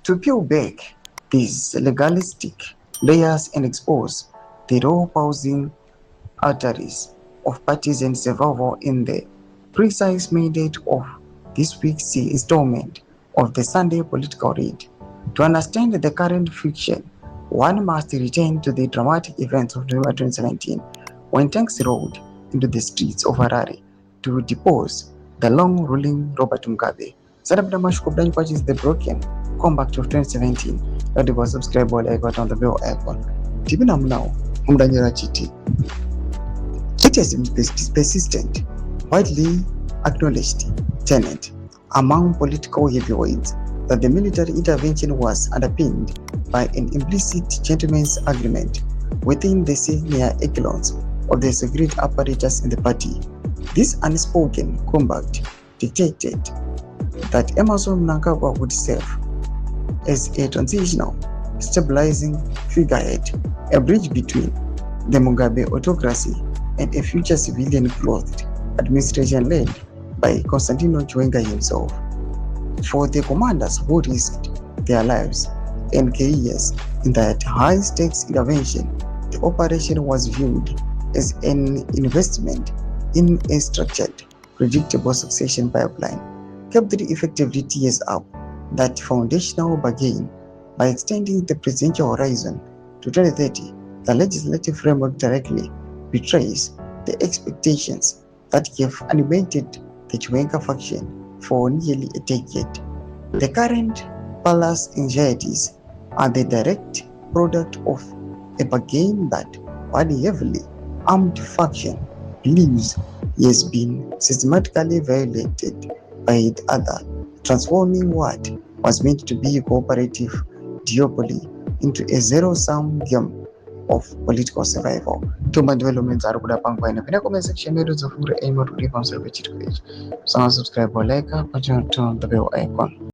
To peel back these legalistic layers and expose the raw housing arteries of partisan survival in the precise mandate of this week's installment of the Sunday Political Read. To understand the current friction, one must return to the dramatic events of November 2017 when tanks rolled into the streets of Harare to depose the long-ruling Robert Mugabe. Sarabda Mashkubdan watches the broken comeback of 2017. That was subscribe or like on the bell icon. Tibinam now, Umdanyara Chiti. It has been persistent, widely acknowledged tenet among political heavyweights that the military intervention was underpinned by an implicit gentleman's agreement within the senior echelons of the security apparatus in the party. This unspoken compact dictated that Emerson Mnangagwa would serve as a transitional, stabilizing figurehead, a bridge between the Mugabe autocracy and a future civilian-clothed administration led by Constantino Chiwenga himself. For the commanders who risked their lives and careers in that high-stakes intervention, the operation was viewed as an investment in a structured, predictable succession pipeline, kept effectively tears up that foundational bargain by extending the presidential horizon to 2030. The legislative framework directly betrays the expectations that have animated the Chiwenga faction for nearly a decade. The current palace anxieties are the direct product of a bargain that one heavily armed faction believes has been systematically violated by the other, transforming what was meant to be a cooperative duopoly into a zero-sum game of political survival. Tuma developments are good upon in the comment section. Videos of who aim to leave on the page. Subscribe or like, turn on the bell icon.